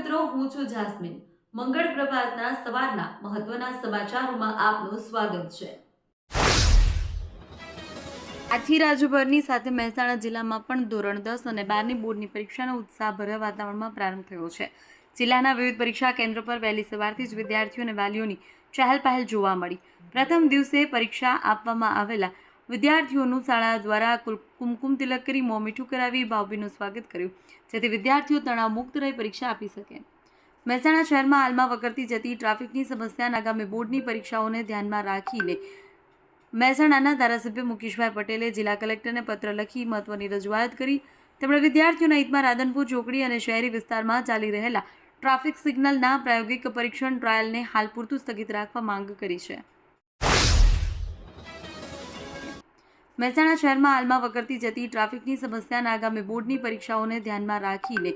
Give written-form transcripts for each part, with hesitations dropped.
મિત્રો, હું છું જાસ્મીન. મંગળ પ્રભાતના સવારના મહત્વના સમાચારોમાં આપનું સ્વાગત છે. આજથી રાજ્યભરની સાથે મહેસાણા જિલ્લામાં પણ ધોરણ 10 અને 12ની બોર્ડની પરીક્ષાનો ઉત્સાહભર્યા વાતાવરણમાં પ્રારંભ થયો છે. જિલ્લાના વિવિધ પરીક્ષા કેન્દ્રો પર વહેલી સવારથી જ વિદ્યાર્થીઓ અને વાલીઓની ચહેલપહેલ જોવા મળી. પ્રથમ દિવસે પરીક્ષા આપવામાં આવેલા વિદ્યાર્થીઓનું શાળા દ્વારા કુમકુમ તિલક કરી મોં મીઠું કરાવી ભાવભીનું સ્વાગત કર્યું, જેથી વિદ્યાર્થીઓ તણાવમુક્ત રહી પરીક્ષા આપી શકે. મહેસાણા શહેરમાં હાલમાં વકરતી જતી ટ્રાફિકની સમસ્યાના આગામી બોર્ડની પરીક્ષાઓને ધ્યાનમાં રાખીને મહેસાણાના ધારાસભ્ય મુકેશભાઈ પટેલે જિલ્લા કલેક્ટરને પત્ર લખી મહત્વની રજૂઆત કરી. તેમણે વિદ્યાર્થીઓના હિતમાં રાધનપુર ચોકડી અને શહેરી વિસ્તારમાં ચાલી રહેલા ટ્રાફિક સિગ્નલના પ્રાયોગિક પરીક્ષણ ટ્રાયલને હાલ પૂરતું સ્થગિત રાખવા માંગ કરી છે. મહેસાણા શહેરમાં હાલમાં વકરતી જતી ટ્રાફિકની સમસ્યાના આગામી બોર્ડની પરીક્ષાઓને ધ્યાનમાં રાખીને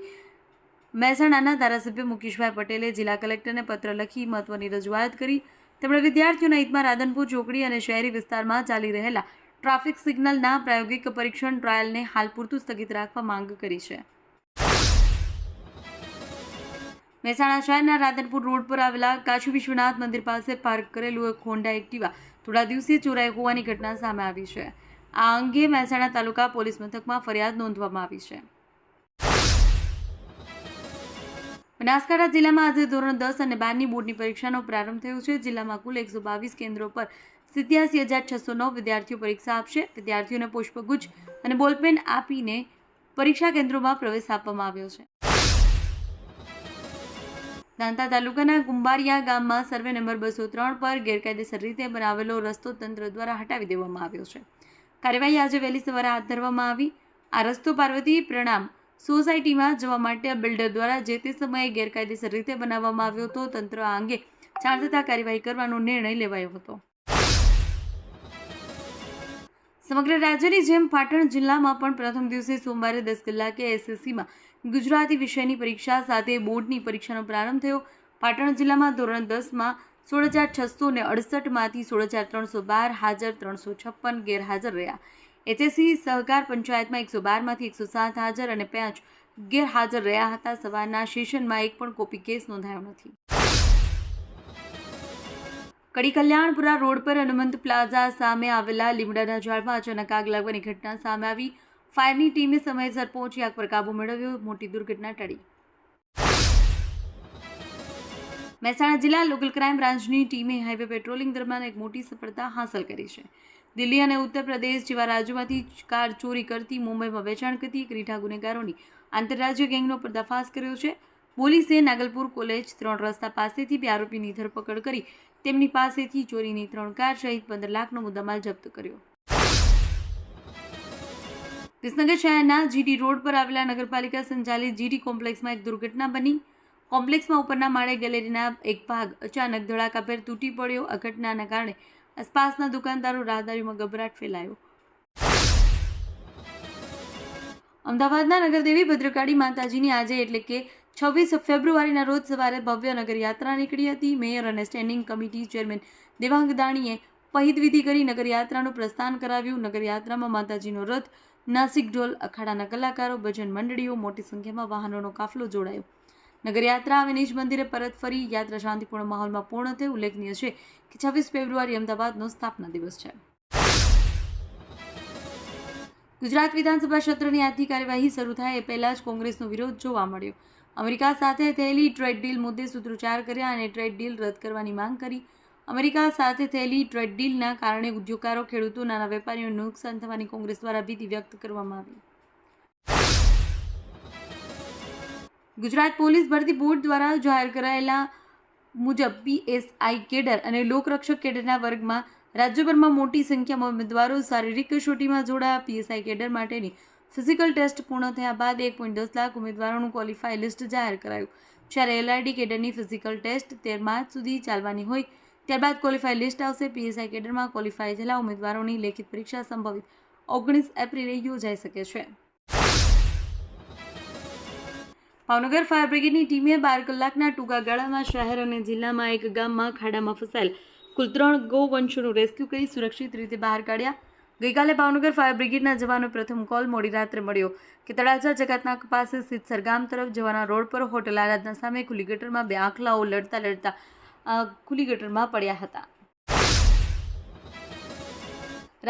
મહેસાણાના ધારાસભ્ય મુકેશભાઈ પટેલે જિલ્લા કલેક્ટરને પત્ર લખી મહત્વની રજૂઆત કરી. તેમણે વિદ્યાર્થીઓના હિતમાં રાધનપુર ચોકડી અને શહેરી વિસ્તારમાં ચાલી રહેલા ટ્રાફિક સિગ્નલના પ્રાયોગિક પરીક્ષણ ટ્રાયલને હાલ પૂરતું સ્થગિત રાખવા માંગ કરી છે. મહેસાણા શહેરના રાધનપુર રોડ પર આવેલા કાશી વિશ્વનાથ મંદિર પાસે પાર્ક કરેલું એક હોન્ડા એક્ટિવા થોડા દિવસે ચોરાઈ હોવાની ઘટના સામે આવી છે. આ અંગે મહેસાણા તાલુકા પોલીસ મથકમાં ફરિયાદ નોંધવામાં આવી છે. બનાસકાંઠા જિલ્લામાં આજે ધોરણ 10 અને 12ની બોર્ડની પરીક્ષાનો પ્રારંભ થયો છે. જિલ્લામાં કુલ 122 કેન્દ્રો પર 87,609 વિદ્યાર્થીઓ પરીક્ષા આપશે. વિદ્યાર્થીઓને પુષ્પગુચ્છ અને બોલપેન આપીને પરીક્ષા કેન્દ્રોમાં પ્રવેશ આપવામાં આવ્યો છે. દાંતા તાલુકાના કુંભારિયા ગામમાં સર્વે નંબર 203 પર ગેરકાયદેસર રીતે બનાવેલો રસ્તો તંત્ર દ્વારા હટાવી દેવામાં આવ્યો છે. કાર્યવાહી આજે વહેલી સવારે હાથ ધરવામાં આવી. આ રસ્તો પાર્વતી પ્રણામ સોસાયટીમાં જવા માટે બિલ્ડર દ્વારા જે તે સમયે ગેરકાયદેસર રીતે બનાવવામાં આવ્યો હતો. તંત્ર આ અંગે જાણ થતાં કાર્યવાહી કરવાનો નિર્ણય લેવાયો હતો. સમગ્ર રાજ્યની જેમ પાટણ જિલ્લામાં પણ પ્રથમ દિવસે સોમવારે 10 કલાકે એસએસસીમાં ગુજરાતી વિષયની પરીક્ષા સાથે બોર્ડની પરીક્ષાનો પ્રારંભ થયો. પાટણ જિલ્લામાં ધોરણ 10માં 16,668 માંથી 16,312 હાજર, 356 ગેરહાજર રહ્યા. એચએસસી સહકાર પંચાયતમાં 112 માંથી 107 હાજર અને 5 ગેરહાજર રહ્યા હતા. સવારના સેશનમાં એક પણ કોપી કેસ નોંધાયો નથી. કડી કલ્યાણપુરા રોડ પર હનુમંત પ્લાઝા સામે આવેલા લીમડાના ઝાડમાં અચાનક આગ લાગવાની ઘટના સામે આવી. ફાયરની ટીમે સમયસર પહોંચી આગ પર કાબુ મેળવ્યો. મોટી દુર્ઘટના ટળી. મહેસાણા જિલ્લા લોકલ ક્રાઇમ બ્રાન્ચની ટીમે હાઈવે પેટ્રોલિંગ દરમિયાન એક મોટી સફળતા હાંસલ કરી છે. દિલ્હી અને ઉત્તર પ્રદેશ જેવા રાજ્યોમાંથી કાર ચોરી કરતી મુંબઈમાં વેચાણ કરતી એક રીઢા ગુનેગારોની આંતરરાજ્ય ગેંગનો પર્દાફાશ કર્યો છે. પોલીસે નાગલપુર કોલેજ 3 રસ્તા પાસેથી 2 આરોપીની ધરપકડ કરી તેમની પાસેથી ચોરીની 3 કાર સહિત 15 લાખનો મુદ્દામાલ જપ્ત કર્યો. વિસનગર શહેરના જીટી રોડ પર આવેલા નગરપાલિકા સંચાલિત જીટી કોમ્પ્લેક્સમાં એક દુર્ઘટના બની. કોમ્પ્લેક્સમાં ઉપરના માળે ગેલેરીના એક ભાગ અચાનક ધડાકાભેર તૂટી પડ્યો. આ ઘટનાના કારણે આસપાસના દુકાનદારો રાહદારીઓમાં ગભરાટ ફેલાયો. અમદાવાદના નગરદેવી ભદ્રકાળી માતાજીની આજે એટલે કે 26 ફેબ્રુઆરીના રોજ સવારે ભવ્ય નગરયાત્રા નીકળી હતી. મેયર અને સ્ટેન્ડિંગ કમિટી ચેરમેન દેવાંગ દાણીએ પહિતવિધિ કરી નગરયાત્રાનું પ્રસ્થાન કરાવ્યું. નગરયાત્રામાં માતાજીનો રથ, નાસિક ઢોલ, અખાડાના કલાકારો, ભજન મંડળીઓ, મોટી સંખ્યામાં વાહનોનો કાફલો જોડાયો. નગરયાત્રા આવે નિજ મંદિરે પરત ફરી. યાત્રા શાંતિપૂર્ણ માહોલમાં પૂર્ણ થઈ. ઉલ્લેખનીય છે કે 26 ફેબ્રુઆરી અમદાવાદનો સ્થાપના દિવસ છે. ગુજરાત વિધાનસભા સત્રની આજથી કાર્યવાહી શરૂ થાય એ પહેલા જ કોંગ્રેસનો વિરોધ જોવા મળ્યો. અમેરિકા સાથે થયેલી ટ્રેડ ડીલ મુદ્દે સૂત્રોચ્ચાર કર્યા અને ટ્રેડ ડીલ રદ કરવાની માંગ કરી. અમેરિકા સાથે થયેલી ટ્રેડ ડીલના કારણે ઉદ્યોગકારો, ખેડૂતો, નાના વેપારીઓને નુકસાન થવાની કોંગ્રેસ દ્વારા ભીતિ વ્યક્ત કરવામાં આવી. ગુજરાત પોલીસ ભરતી બોર્ડ દ્વારા જાહેર કરાયેલા મુજબ પીએસઆઈ કેડર અને લોકરક્ષક કેડરના વર્ગમાં રાજ્યભરમાં મોટી સંખ્યામાં ઉમેદવારો શારીરિક કસોટીમાં જોડાયા. પીએસઆઈ કેડર માટેની ફિઝિકલ ટેસ્ટ પૂર્ણ થયા બાદ 1.10 લાખ ઉમેદવારોનું ક્વોલિફાય લિસ્ટ જાહેર કરાયું. જ્યારે એલઆરડી કેડરની ફિઝિકલ ટેસ્ટ 13 માર્ચ સુધી ચાલવાની હોય. ત્યારબાદ ક્વોલિફાય લિસ્ટ આવશે. પીએસઆઈ કેડરમાં ક્વોલિફાય થયેલા ઉમેદવારોની લેખિત પરીક્ષા સંભવિત 19 એપ્રિલે યોજાઈ શકે છે. ભાવનગર ફાયર બ્રિગેડની ટીમે 12 કલાકના ટૂંકા ગાળામાં શહેર અને જિલ્લામાં એક ગામમાં ખાડામાં ફસાયેલ કુલ 3 ગૌવંશોનું રેસ્ક્યુ કરી સુરક્ષિત રીતે બહાર કાઢ્યા. ગઈકાલે ભાવનગર ફાયર બ્રિગેડના જવાનો પ્રથમ કોલ મોડી રાત્રે મળ્યો કે તળાજા જકાતનાક પાસે સ્થિત સરગામ તરફ જવાના રોડ પર હોટલ આરાધના સામે ખુલ્લી ગટરમાં બે આખલાઓ લડતા ખુલ્લી ગટરમાં પડ્યા હતા.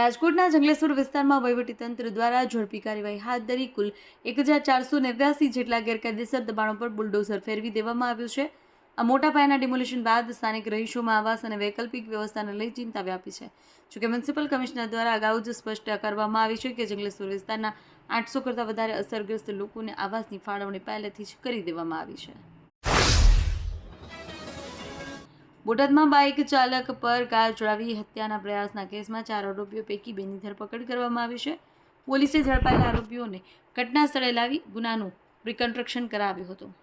રાજકોટના જંગલેશ્વર વિસ્તારમાં વહીવટીતંત્ર દ્વારા ઝડપી કાર્યવાહી હાથ ધરી કુલ 1489 જેટલા ગેરકાયદેસર દબાણો પર બુલડોઝર ફેરવી દેવામાં આવ્યું છે. આ મોટા પાયાના ડિમોલિશન બાદ સ્થાનિક રહીશોમાં આવાસ અને વૈકલ્પિક વ્યવસ્થાને લઈ ચિંતા વ્યાપી છે. જોકે મ્યુનિસિપલ કમિશનર દ્વારા અગાઉ જ સ્પષ્ટ કરવામાં આવી છે કે જંગલેશ્વર વિસ્તારના 800 કરતાં વધારે અસરગ્રસ્ત લોકોને આવાસની ફાળવણી પહેલેથી જ કરી દેવામાં આવી છે. બોટાદમાં બાઇક ચાલક પર કાર ચડાવી હત્યાના પ્રયાસના કેસમાં 4 આરોપીઓ પૈકી 2ની ધરપકડ કરવામાં આવી છે. પોલીસે ઝડપાયેલા આરોપીઓને ઘટના સ્થળે લાવી ગુનાનું રિકન્સ્ટ્રક્શન કરાવ્યું હતું.